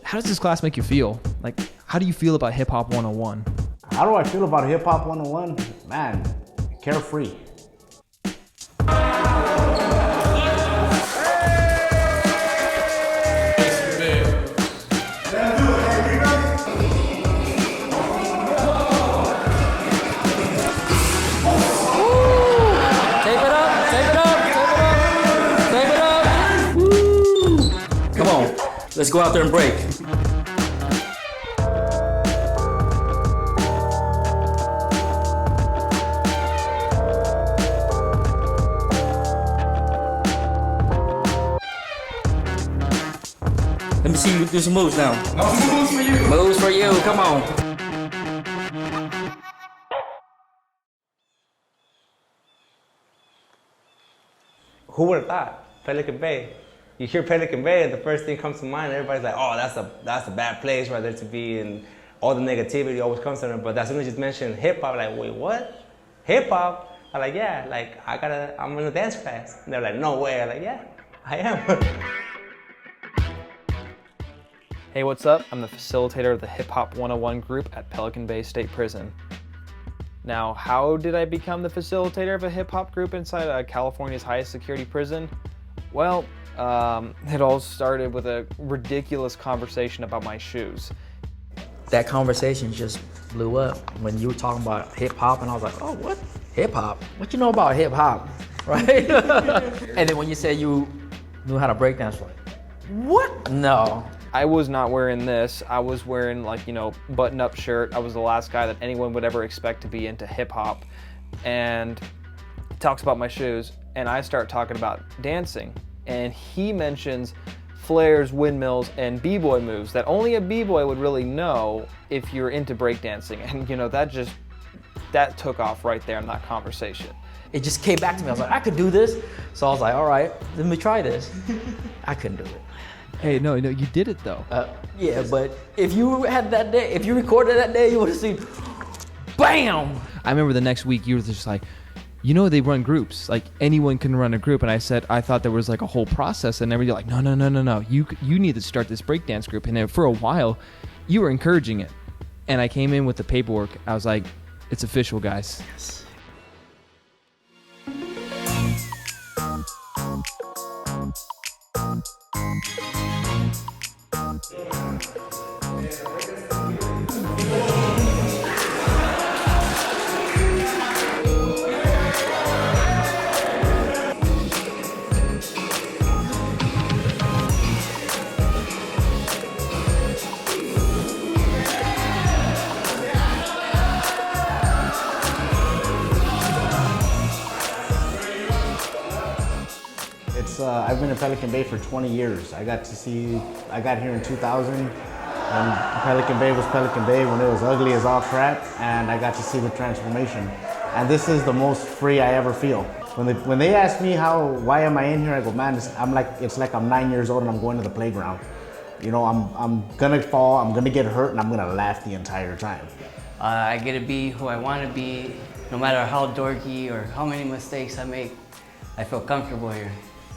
how does this class make you feel? Like, how do you feel about Hip Hop 101? How do I feel about Hip Hop 101? Man, carefree. Let's go out there and break. Let me see you do some moves now. No, moves for you. Moves for you, come on. Who would have thought? Pelican Bay. You hear Pelican Bay, and the first thing comes to mind, everybody's like, oh, that's a bad place right there to be, and all the negativity always comes from it. But as soon as you mention hip hop, like, wait, what? Hip hop? I'm like, yeah, like I'm in a dance class. And they're like, no way. I'm like, yeah, I am. Hey, what's up? I'm the facilitator of the Hip Hop 101 group at Pelican Bay State Prison. Now, how did I become the facilitator of a hip hop group inside California's highest security prison? Well, it all started with a ridiculous conversation about my shoes. That conversation just blew up when you were talking about hip hop, and I was like, oh, what? Hip hop? What you know about hip hop? Right? And then when you said you knew how to break dance, like, what? No. I was not wearing this. I was wearing, like, button-up shirt. I was the last guy that anyone would ever expect to be into hip hop. And he talks about my shoes, and I start talking about dancing. And he mentions flares, windmills, and b-boy moves that only a b-boy would really know if you're into breakdancing. And that took off right there in that conversation. It just came back to me. I was like, I could do this. So I was like, all right, let me try this. I couldn't do it. Hey, no, you did it though. Yeah, but if you had that day, if you recorded that day, you would have seen, bam! I remember the next week you were just like, they run groups. Like, anyone can run a group. And I said, I thought there was like a whole process. And everybody like, no. You need to start this breakdance group. And then for a while, you were encouraging it. And I came in with the paperwork. I was like, it's official, guys. Yes. I've been in Pelican Bay for 20 years. I got here in 2000, and Pelican Bay was Pelican Bay when it was ugly as all crap, and I got to see the transformation. And this is the most free I ever feel. When they ask me why am I in here, I go, man, it's like I'm 9 years old and I'm going to the playground. I'm gonna fall, I'm gonna get hurt, and I'm gonna laugh the entire time. I get to be who I want to be, no matter how dorky or how many mistakes I make. I feel comfortable here.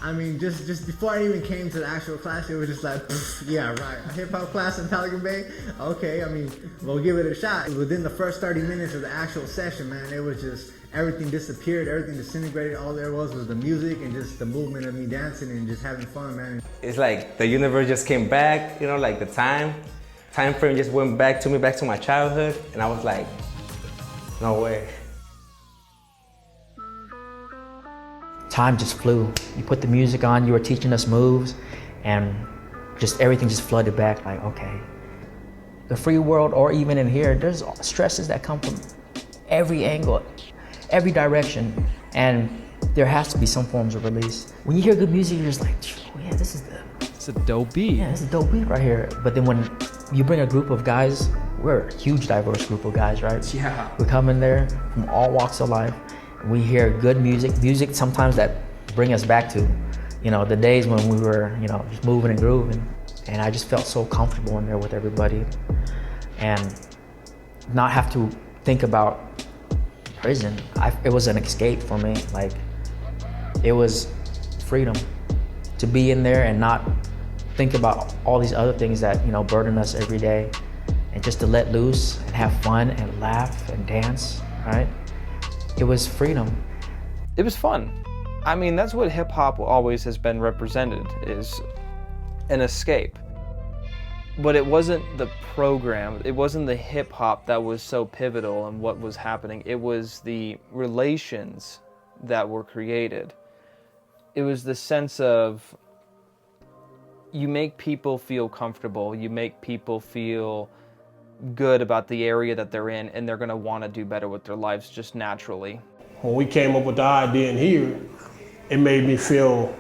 I mean, just before I even came to the actual class, it was just like, yeah, right, a hip-hop class in Pelican Bay? Okay, I mean, we'll give it a shot. Within the first 30 minutes of the actual session, man, it was just, everything disappeared, everything disintegrated. All there was the music and just the movement of me dancing and just having fun, man. It's like the universe just came back, like the time frame just went back to my childhood, and I was like, no way. Time just flew. You put the music on, you were teaching us moves, and just everything just flooded back like, okay. The free world, or even in here, there's stresses that come from every angle, every direction, and there has to be some forms of release. When you hear good music, you're just like, oh yeah, it's a dope beat. Yeah, it's a dope beat right here. But then when you bring a group of guys, we're a huge diverse group of guys, right? Yeah. We come in there from all walks of life. We hear good music sometimes that bring us back to, the days when we were, just moving and grooving. And I just felt so comfortable in there with everybody, and not have to think about prison. It was an escape for me. Like, it was freedom to be in there and not think about all these other things that, you know, burden us every day, and just to let loose and have fun and laugh and dance, right? It was freedom. It was fun. I mean, that's what hip hop always has been represented, is an escape. But it wasn't the program, it wasn't the hip hop that was so pivotal in what was happening. It was the relations that were created. It was the sense of, you make people feel comfortable, you make people feel good about the area that they're in, and they're gonna wanna do better with their lives just naturally. When we came up with the idea in here, it made me feel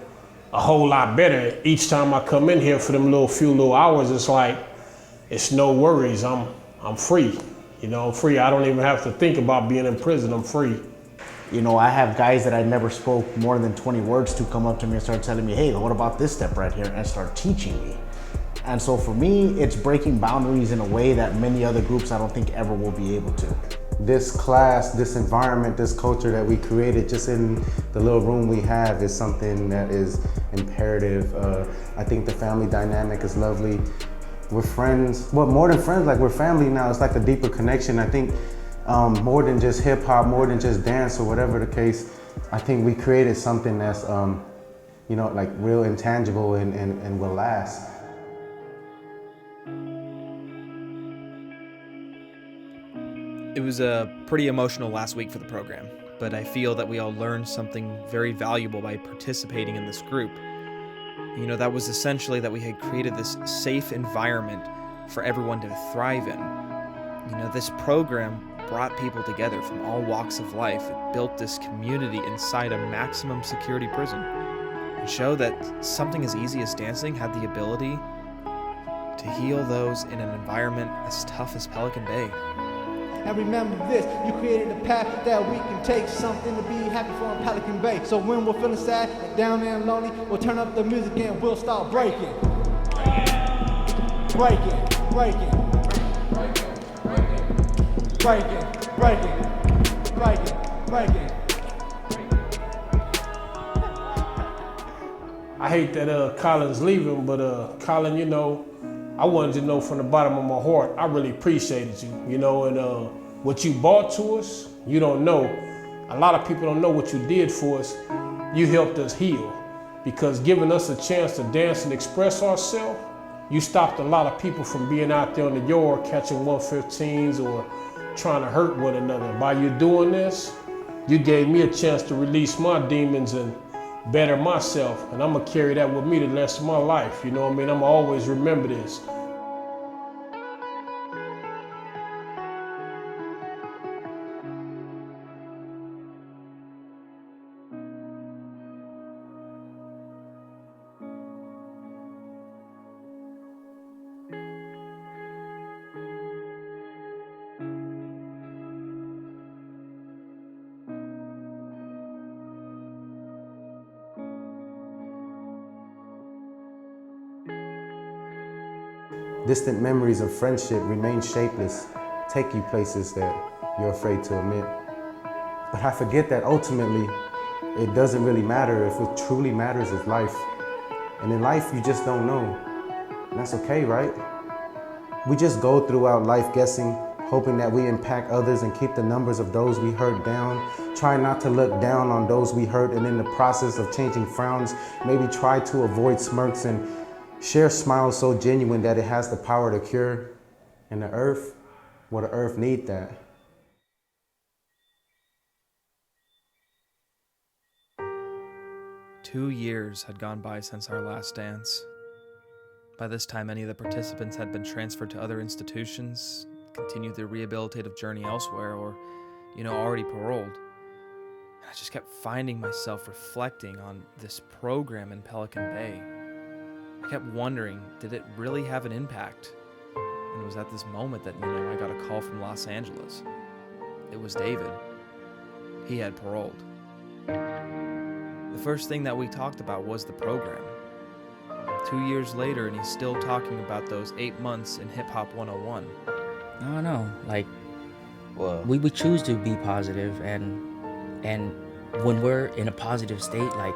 a whole lot better. Each time I come in here for them few little hours, it's like, it's no worries, I'm free. You know, I'm free. I don't even have to think about being in prison, I'm free. You know, I have guys that I never spoke more than 20 words to come up to me and start telling me, hey, what about this step right here? And start teaching me. And so for me, it's breaking boundaries in a way that many other groups I don't think ever will be able to. This class, this environment, this culture that we created just in the little room we have is something that is imperative. I think the family dynamic is lovely. We're friends, well, more than friends, like we're family now. It's like a deeper connection. I think more than just hip hop, more than just dance or whatever the case, I think we created something that's, you know, like real intangible and will last. It was a pretty emotional last week for the program, but I feel that we all learned something very valuable by participating in this group. You know, that was essentially that we had created this safe environment for everyone to thrive in. You know, this program brought people together from all walks of life. It built this community inside a maximum security prison and showed that something as easy as dancing had the ability to heal those in an environment as tough as Pelican Bay. And remember this, you created a path that we can take, something to be happy for in Pelican Bay. So when we're feeling sad and down there and lonely, we'll turn up the music and we'll start breaking. Breaking, breaking. Breaking, breaking, breaking, breaking. I hate that Collin's leaving, but Collin, you know, I wanted to know from the bottom of my heart, I really appreciated you, you know, and what you brought to us, you don't know. A lot of people don't know what you did for us. You helped us heal, because giving us a chance to dance and express ourselves, you stopped a lot of people from being out there in the yard catching 115s or trying to hurt one another. By you doing this, you gave me a chance to release my demons and better myself, and I'm gonna carry that with me the rest of my life. You know what I mean? I'm gonna always remember this. Distant memories of friendship remain shapeless, take you places that you're afraid to admit. But I forget that ultimately, it doesn't really matter. If what truly matters is life. And in life, you just don't know. And that's okay, right? We just go throughout life guessing, hoping that we impact others and keep the numbers of those we hurt down. Try not to look down on those we hurt, and in the process of changing frowns, maybe try to avoid smirks and share smiles so genuine that it has the power to cure. And the earth, well, the earth need that. Two years had gone by since our last dance. By this time, many of the participants had been transferred to other institutions, continued their rehabilitative journey elsewhere, or, you know, already paroled. And I just kept finding myself reflecting on this program in Pelican Bay. I kept wondering, did it really have an impact? And it was at this moment that, you know, I got a call from Los Angeles. It was David. He had paroled. The first thing that we talked about was the program. 2 years later, and he's still talking about those 8 months in Hip Hop 101. I don't know, like, we choose to be positive, and when we're in a positive state, like,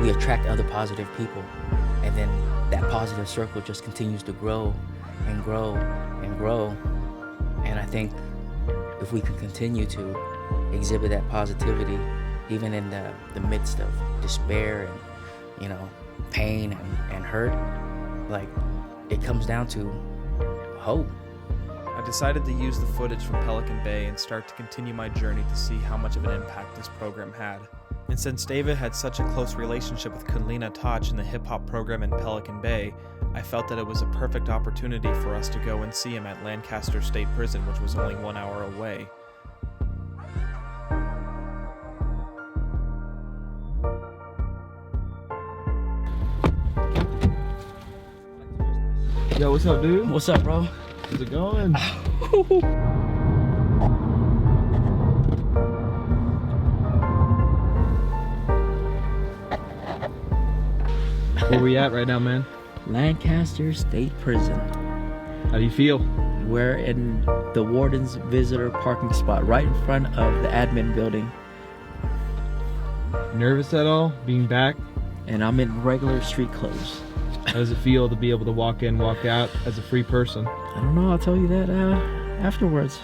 we attract other positive people, and then that positive circle just continues to grow and grow and grow. And I think if we can continue to exhibit that positivity, even in the midst of despair and, pain and hurt, like, it comes down to hope. I decided to use the footage from Pelican Bay and start to continue my journey to see how much of an impact this program had. And since David had such a close relationship with Kalina Toch in the hip-hop program in Pelican Bay, I felt that it was a perfect opportunity for us to go and see him at Lancaster State Prison, which was only 1 hour away. Yo, what's up, dude? What's up, bro? How's it going? Where we at right now, man? Lancaster State Prison. How do you feel? We're in the warden's visitor parking spot right in front of the admin building. Nervous at all, being back? And I'm in regular street clothes. How does it feel to be able to walk in, walk out as a free person? I don't know, I'll tell you that afterwards.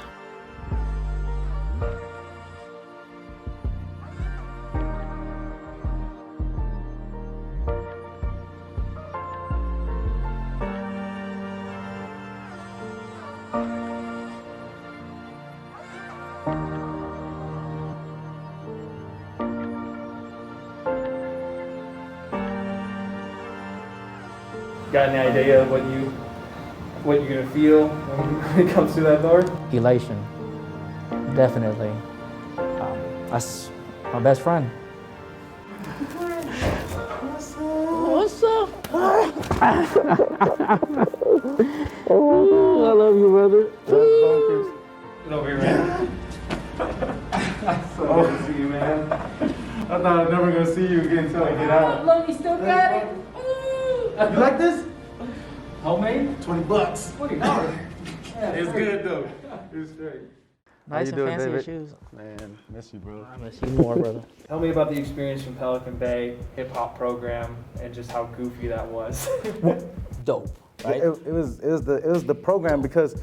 Got any idea of what you're gonna feel when it comes through that door? Elation, definitely. That's my best friend. What's up? Oh, I love you, brother. Get over here, man. So good to see you, man. I thought I was never gonna see you again until I get out. Look, you still got it? You like this? Homemade? $20. $20. It's good though. It's straight. Nice and fancy David? shoes. Man, miss you, bro. I miss you more, brother. Tell me about the experience from Pelican Bay hip hop program and just how goofy that was. Dope, right? It was the program, because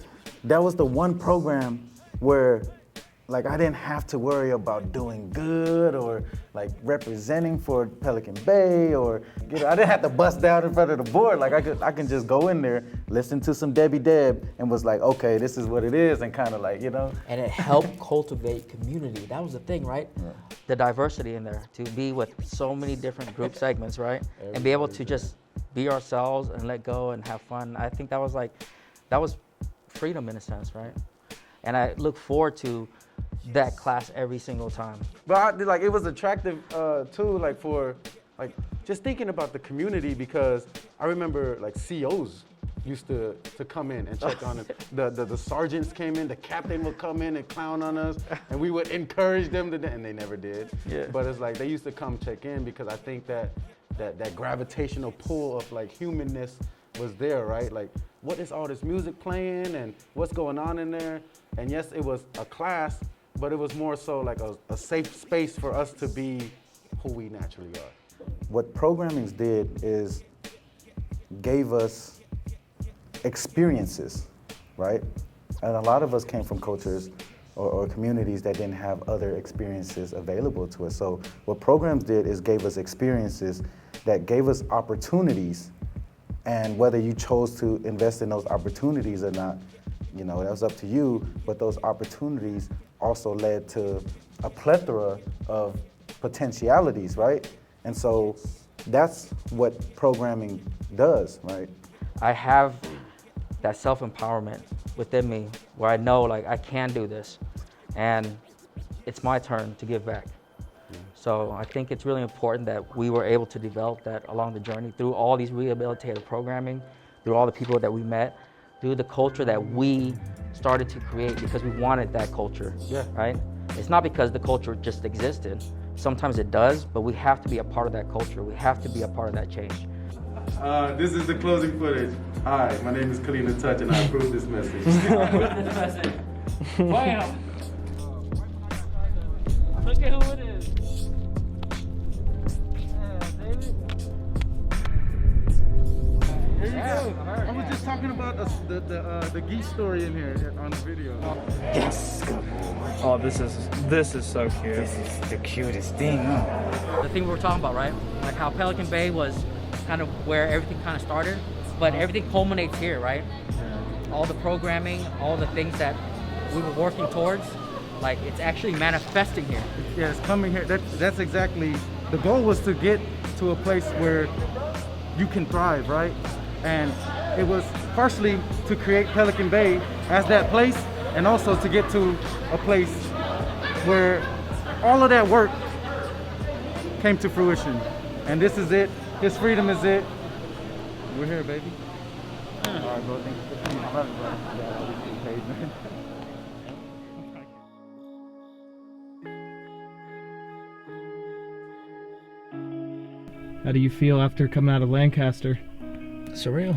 that was the one program where, like, I didn't have to worry about doing good or like representing for Pelican Bay, or I didn't have to bust down in front of the board. Like, I can just go in there, listen to some Debbie Deb, and was like, okay, this is what it is, and kind of like, And it helped cultivate community. That was the thing, right? Yeah. The diversity in there, to be with so many different group segments, right? And be able to just be ourselves and let go and have fun. I think that was freedom in a sense, right? And I look forward to that class every single time. But it was attractive too, like for like just thinking about the community, because I remember like COs used to come in and check on us. The sergeants came in, the captain would come in and clown on us, and we would encourage them to, and they never did. Yeah. But it's like they used to come check in, because I think that gravitational pull of like humanness was there, right? Like, what is all this music playing and what's going on in there? And yes, it was a class, but it was more so like a safe space for us to be who we naturally are. What programming did is gave us experiences, right? And a lot of us came from cultures or communities that didn't have other experiences available to us. So what programs did is gave us experiences that gave us opportunities, and whether you chose to invest in those opportunities or not, that was up to you, but those opportunities also led to a plethora of potentialities, right? And so that's what programming does, right? I have that self-empowerment within me where I know, like, I can do this, and it's my turn to give back. So I think it's really important that we were able to develop that along the journey through all these rehabilitative programming, through all the people that we met, through the culture that we started to create because we wanted that culture, right? It's not because the culture just existed. Sometimes it does, but we have to be a part of that culture. We have to be a part of that change. This is the closing footage. Hi, my name is Kalina Toch, and I approve this message. Wow. Look at who it is. Yeah, David. Yeah, I heard. I was just talking about the geese story in here on the video. Yes. Oh, this is so cute. This is the cutest thing. Huh? The thing we were talking about, right? Like how Pelican Bay was kind of where everything kind of started, but everything culminates here, right? All the programming, all the things that we were working towards, like it's actually manifesting here. Yeah, it's coming here. That's exactly, the goal was to get to a place where you can thrive, right? And it was partially to create Pelican Bay as that place, and also to get to a place where all of that work came to fruition. And this is it. This freedom is it. We're here, baby. All right, bro. Thank you for coming. I love you, bro. Yeah, I love you too, Paige, man. How do you feel after coming out of Lancaster? Surreal.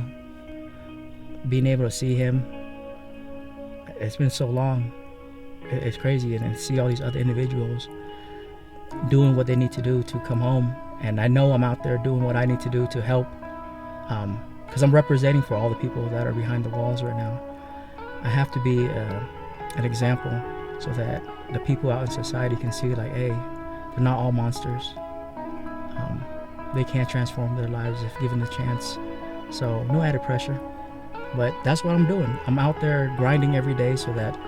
Being able to see him, it's been so long. It's crazy, and see all these other individuals doing what they need to do to come home. And I know I'm out there doing what I need to do to help, because I'm representing for all the people that are behind the walls right now. I have to be an example so that the people out in society can see, like, hey, they're not all monsters. They can transform their lives if given the chance. So no added pressure, but that's what I'm doing. I'm out there grinding every day so that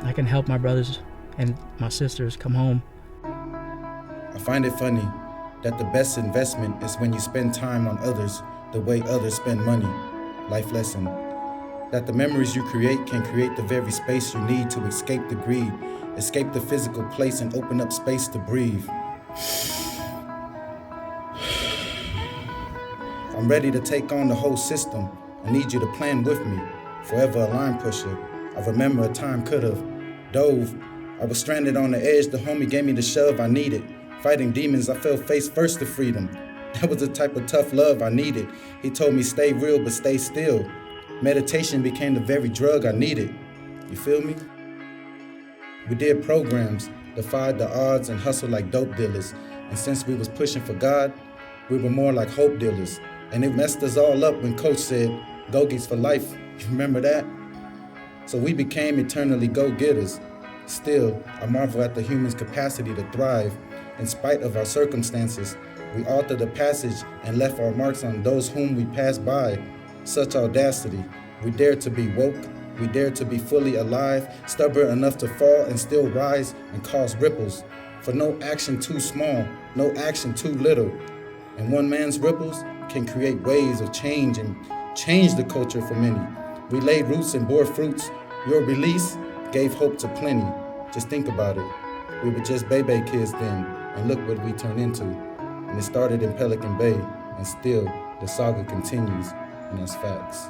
I can help my brothers and my sisters come home. I find it funny that the best investment is when you spend time on others the way others spend money. Life lesson. That the memories you create can create the very space you need to escape the greed, escape the physical place and open up space to breathe. I'm ready to take on the whole system. I need you to plan with me. Forever a line pusher. I remember a time could've dove. I was stranded on the edge, the homie gave me the shove I needed. Fighting demons, I fell face first to freedom. That was the type of tough love I needed. He told me stay real, but stay still. Meditation became the very drug I needed. You feel me? We did programs, defied the odds and hustled like dope dealers. And since we was pushing for God, we were more like hope dealers. And it messed us all up when Coach said, go-getters for life. You remember that? So we became eternally go-getters. Still, I marvel at the human's capacity to thrive. In spite of our circumstances, we altered the passage and left our marks on those whom we passed by. Such audacity. We dared to be woke. We dared to be fully alive, stubborn enough to fall and still rise and cause ripples. For no action too small, no action too little. And one man's ripples can create waves of change and change the culture for many. We laid roots and bore fruits. Your release gave hope to plenty. Just think about it. We were just baby kids then, and look what we turned into. And it started in Pelican Bay, and still the saga continues, and that's facts.